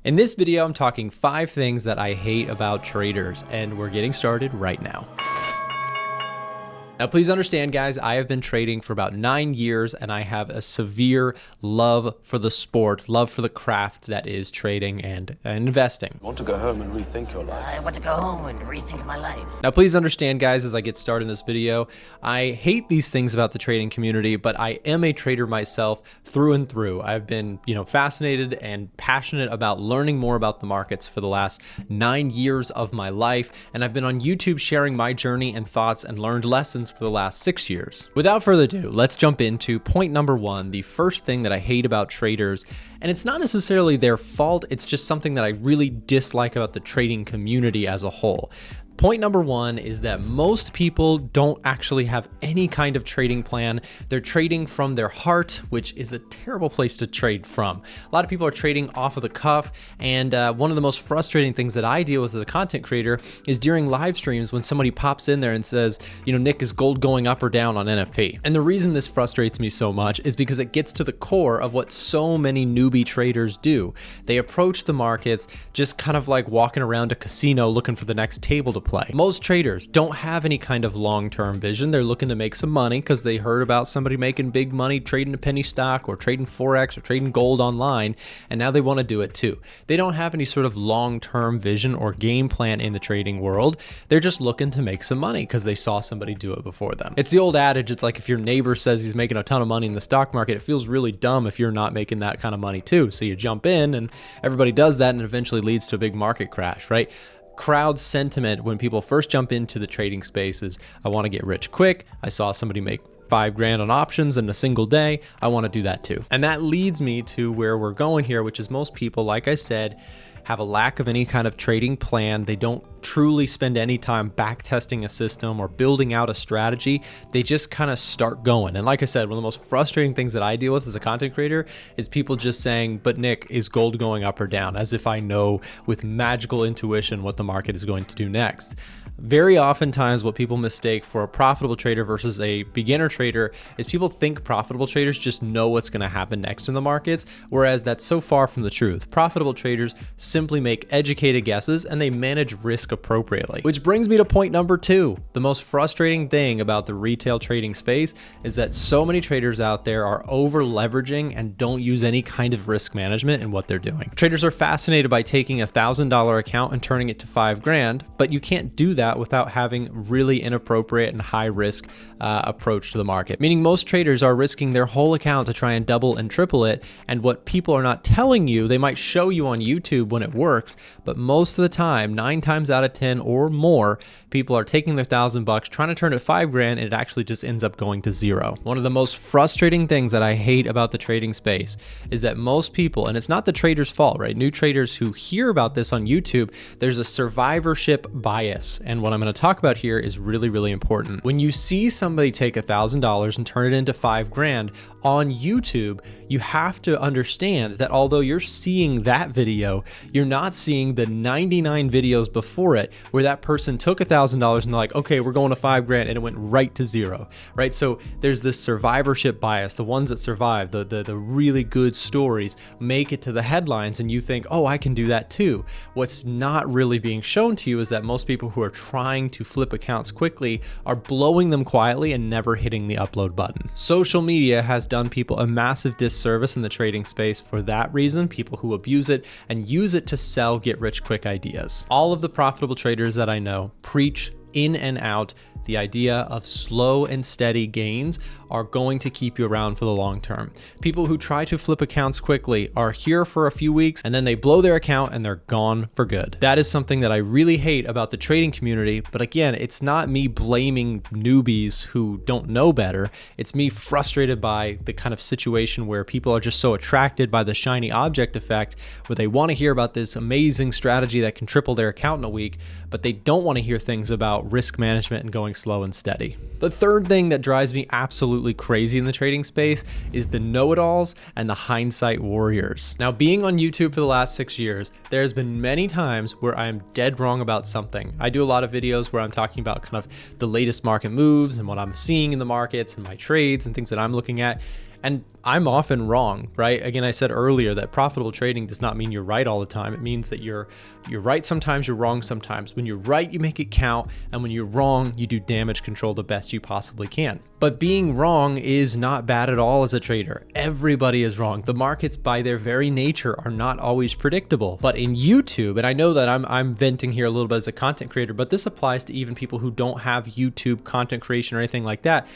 In this video, I'm talking 5 things that I hate about traders, and we're getting started right now. Now, please understand, guys, I have been trading for about 9 years, and I have a severe love for the sport, love for the craft that is trading and investing. I want to go home and rethink your life. I want to go home and rethink my life. Now, please understand, guys, as I get started in this video, I hate these things about the trading community, but I am a trader myself through and through. I've been, fascinated and passionate about learning more about the markets for the last 9 years of my life, and I've been on YouTube sharing my journey and thoughts and learned lessons for the last 6 years. Without further ado, let's jump into point number 1, the first thing that I hate about traders. And it's not necessarily their fault, it's just something that I really dislike about the trading community as a whole. Point number 1 is that most people don't actually have any kind of trading plan. They're trading from their heart, which is a terrible place to trade from. A lot of people are trading off of the cuff, and one of the most frustrating things that I deal with as a content creator is during live streams when somebody pops in there and says, Nick, is gold going up or down on NFP? And the reason this frustrates me so much is because it gets to the core of what so many newbie traders do. They approach the markets just kind of like walking around a casino looking for the next table to play. Most traders don't have any kind of long-term vision. They're looking to make some money because they heard about somebody making big money trading a penny stock or trading Forex or trading gold online, and now they want to do it too. They don't have any sort of long-term vision or game plan in the trading world. They're just looking to make some money because they saw somebody do it before them. It's the old adage, it's like if your neighbor says he's making a ton of money in the stock market, it feels really dumb if you're not making that kind of money too. So you jump in and everybody does that, and it eventually leads to a big market crash, right? Crowd sentiment when people first jump into the trading space is, I want to get rich quick. I saw somebody make 5 grand on options in a single day. I want to do that too. And that leads me to where we're going here, which is most people, like I said, have a lack of any kind of trading plan. They don't truly spend any time back testing a system or building out a strategy. They just kind of start going. And like I said, one of the most frustrating things that I deal with as a content creator is people just saying, but Nick, is gold going up or down? As if I know with magical intuition what the market is going to do next. Very oftentimes what people mistake for a profitable trader versus a beginner trader is people think profitable traders just know what's going to happen next in the markets, whereas that's so far from the truth. Profitable traders simply make educated guesses and they manage risk appropriately. Which brings me to point number 2. The most frustrating thing about the retail trading space is that so many traders out there are over leveraging and don't use any kind of risk management in what they're doing. Traders are fascinated by taking a $1,000 account and turning it to 5 grand, but you can't do that without having really inappropriate and high risk approach to the market. Meaning most traders are risking their whole account to try and double and triple it. And what people are not telling you, they might show you on YouTube when it works, but most of the time, 9 times out of 10 or more, people are taking their $1,000, trying to turn it 5 grand, and it actually just ends up going to 0. One of the most frustrating things that I hate about the trading space is that most people, and it's not the trader's fault, right? New traders who hear about this on YouTube, there's a survivorship bias. And what I'm going to talk about here is really, really important. When you see somebody take $1,000 and turn it into 5 grand on YouTube, you have to understand that although you're seeing that video, you're not seeing the 99 videos before it where that person took $1,000 and they're like, okay, we're going to 5 grand, and it went right to 0, right? So there's this survivorship bias. The ones that survive, the really good stories make it to the headlines, and you think, oh, I can do that too. What's not really being shown to you is that most people who are trying to flip accounts quickly are blowing them quietly and never hitting the upload button. Social media has done people a massive disservice in the trading space for that reason, people who abuse it and use it to sell get rich quick ideas. All of the profitable traders that I know preach in and out the idea of slow and steady gains are going to keep you around for the long term. People who try to flip accounts quickly are here for a few weeks and then they blow their account and they're gone for good. That is something that I really hate about the trading community. But again, it's not me blaming newbies who don't know better. It's me frustrated by the kind of situation where people are just so attracted by the shiny object effect, where they want to hear about this amazing strategy that can triple their account in a week, but they don't want to hear things about risk management and going slow and steady. The third thing that drives me absolutely crazy in the trading space is the know-it-alls and the hindsight warriors. Now, being on YouTube for the last 6 years, there's been many times where I am dead wrong about something. I do a lot of videos where I'm talking about kind of the latest market moves and what I'm seeing in the markets and my trades and things that I'm looking at. And I'm often wrong, right? Again, I said earlier that profitable trading does not mean you're right all the time. It means that you're right sometimes, you're wrong sometimes. When you're right, you make it count. And when you're wrong, you do damage control the best you possibly can. But being wrong is not bad at all as a trader. Everybody is wrong. The markets by their very nature are not always predictable. But in YouTube, and I know that I'm venting here a little bit as a content creator, but this applies to even people who don't have YouTube content creation or anything like that.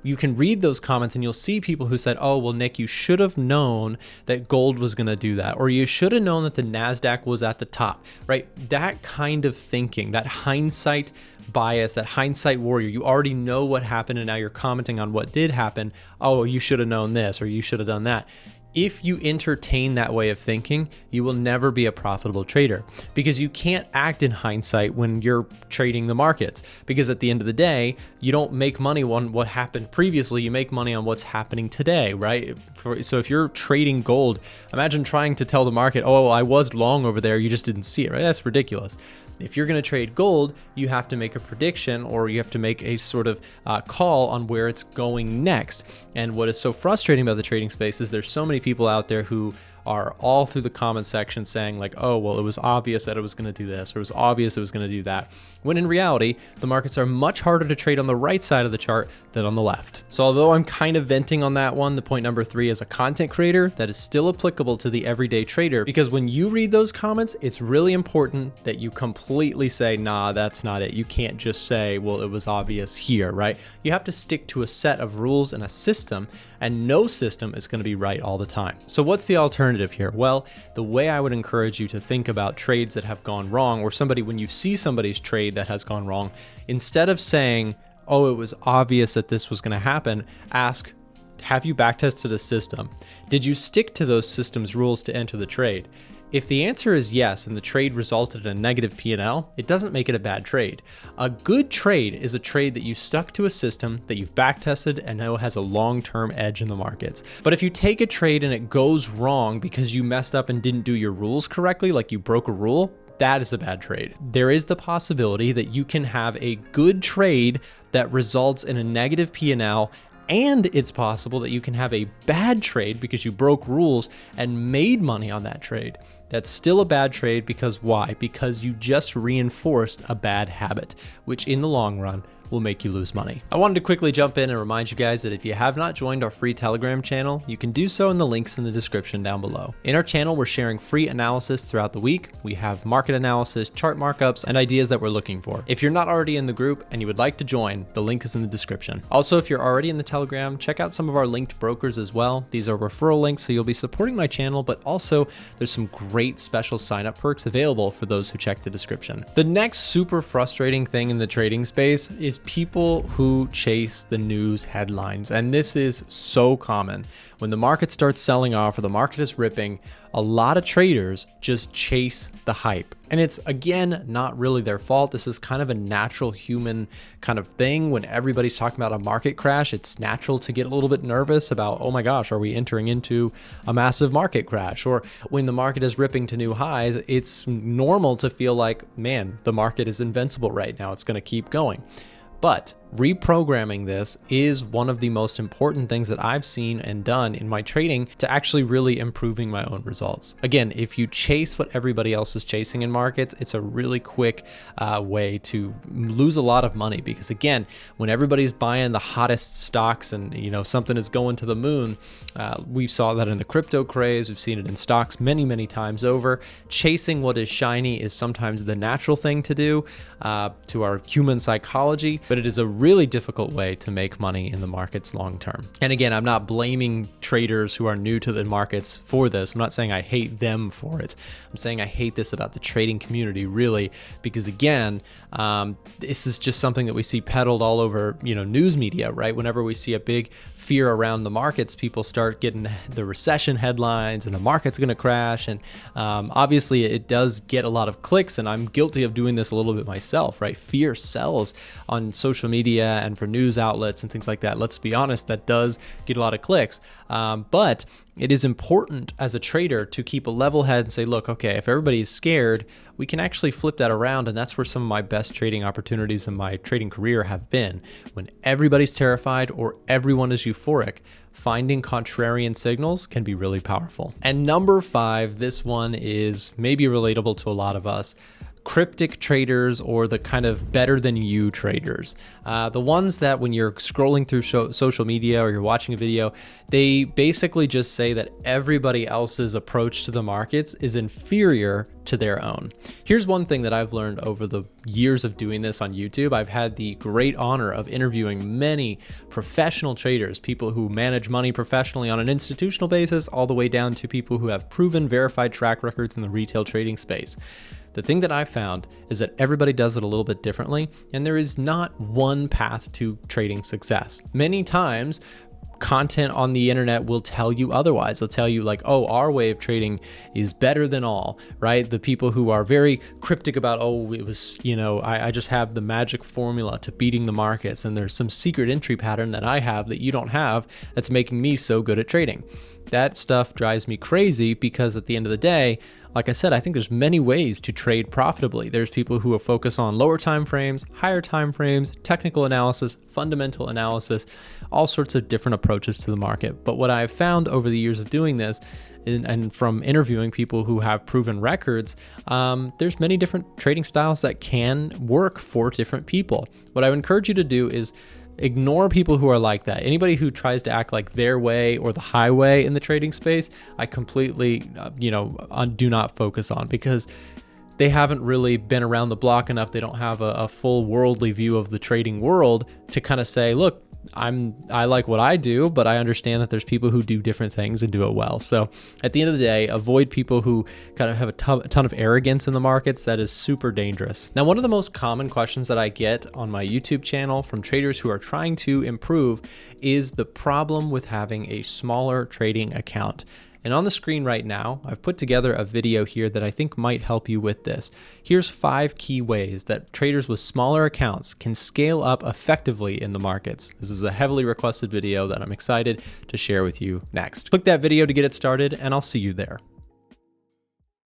You can read those comments and you'll see people who said, oh, well, Nick, you should have known that gold was going to do that, or you should have known that the NASDAQ was at the top, right? That kind of thinking, that hindsight bias, that hindsight warrior, you already know what happened and now you're commenting on what did happen. Oh, you should have known this, or you should have done that. If you entertain that way of thinking, you will never be a profitable trader, because you can't act in hindsight when you're trading the markets, because at the end of the day, you don't make money on what happened previously, you make money on what's happening today, right? So if you're trading gold, imagine trying to tell the market, oh, well, I was long over there, you just didn't see it, right? That's ridiculous. If you're going to trade gold, you have to make a prediction, or you have to make a sort of call on where it's going next. And what is so frustrating about the trading space is there's so many people out there who are all through the comment section saying like, oh, well, it was obvious that it was going to do this, or it was obvious it was going to do that. When in reality, the markets are much harder to trade on the right side of the chart than on the left. So although I'm kind of venting on that one, the point number 3 as a content creator, that is still applicable to the everyday trader, because when you read those comments, it's really important that you completely say, nah, that's not it. You can't just say, well, it was obvious here, right? You have to stick to a set of rules and a system, and no system is going to be right all the time. So what's the alternative here? Well, the way I would encourage you to think about trades that have gone wrong, or when you see somebody's trade that has gone wrong, instead of saying, oh, it was obvious that this was going to happen, ask, have you backtested a system? Did you stick to those systems rules to enter the trade? If the answer is yes, and the trade resulted in a negative P&L, it doesn't make it a bad trade. A good trade is a trade that you stuck to a system that you've backtested and know has a long-term edge in the markets. But if you take a trade and it goes wrong because you messed up and didn't do your rules correctly, like you broke a rule, that is a bad trade. There is the possibility that you can have a good trade that results in a negative P&L, and it's possible that you can have a bad trade because you broke rules and made money on that trade. That's still a bad trade, because why? Because you just reinforced a bad habit, which in the long run will make you lose money. I wanted to quickly jump in and remind you guys that if you have not joined our free Telegram channel, you can do so in the links in the description down below. In our channel, we're sharing free analysis throughout the week. We have market analysis, chart markups, and ideas that we're looking for. If you're not already in the group and you would like to join, the link is in the description. Also, if you're already in the Telegram, check out some of our linked brokers as well. These are referral links, so you'll be supporting my channel, but also there's some great special sign-up perks available for those who check the description. The next super frustrating thing in the trading space is people who chase the news headlines. And this is so common. When the market starts selling off or the market is ripping, a lot of traders just chase the hype. And it's, again, not really their fault. This is kind of a natural human kind of thing. When everybody's talking about a market crash, it's natural to get a little bit nervous about, oh my gosh, are we entering into a massive market crash? Or when the market is ripping to new highs, it's normal to feel like, man, the market is invincible right now. It's going to keep going. But reprogramming this is one of the most important things that I've seen and done in my trading to actually really improving my own results. Again, if you chase what everybody else is chasing in markets, it's a really quick way to lose a lot of money, because again, when everybody's buying the hottest stocks and something is going to the moon, we saw that in the crypto craze, we've seen it in stocks many times over. Chasing what is shiny is sometimes the natural thing to do to our human psychology, but it is a really difficult way to make money in the markets long term. And again, I'm not blaming traders who are new to the markets for this. I'm not saying I hate them for it. I'm saying I hate this about the trading community, really, because again, this is just something that we see peddled all over, news media, right? Whenever we see a big fear around the markets, people start getting the recession headlines and the market's going to crash. And obviously it does get a lot of clicks, and I'm guilty of doing this a little bit myself, right? Fear sells on social media media and for news outlets and things like that. Let's be honest, that does get a lot of clicks. But it is important as a trader to keep a level head and say, look, okay, if everybody's scared, we can actually flip that around. And that's where some of my best trading opportunities in my trading career have been. When everybody's terrified or everyone is euphoric, finding contrarian signals can be really powerful. And number 5, this one is maybe relatable to a lot of us. Cryptic traders, or the kind of better than you traders. The ones that when you're scrolling through social media or you're watching a video, they basically just say that everybody else's approach to the markets is inferior to their own. Here's one thing that I've learned over the years of doing this on YouTube. I've had the great honor of interviewing many professional traders, people who manage money professionally on an institutional basis, all the way down to people who have proven, verified track records in the retail trading space. The thing that I found is that everybody does it a little bit differently, and there is not one path to trading success. Many times, content on the internet will tell you otherwise. They'll tell you like, oh, our way of trading is better than all, right? The people who are very cryptic about, oh, it was, I just have the magic formula to beating the markets, and there's some secret entry pattern that I have that you don't have that's making me so good at trading. That stuff drives me crazy because at the end of the day, like I said, I think there's many ways to trade profitably. There's people who will focus on lower time frames, higher time frames, technical analysis, fundamental analysis, all sorts of different approaches to the market. But what I've found over the years of doing this, and from interviewing people who have proven records, there's many different trading styles that can work for different people. What I would encourage you to do is ignore people who are like that. Anybody who tries to act like their way or the highway in the trading space, I completely, do not focus on, because they haven't really been around the block enough. They don't have a full worldly view of the trading world to kind of say, look, I like what I do, but I understand that there's people who do different things and do it well. So at the end of the day, avoid people who kind of have a ton of arrogance in the markets. That is super dangerous. Now, one of the most common questions that I get on my YouTube channel from traders who are trying to improve is the problem with having a smaller trading account. And on the screen right now, I've put together a video here that I think might help you with this. Here's 5 key ways that traders with smaller accounts can scale up effectively in the markets. This is a heavily requested video that I'm excited to share with you next. Click that video to get it started, and I'll see you there.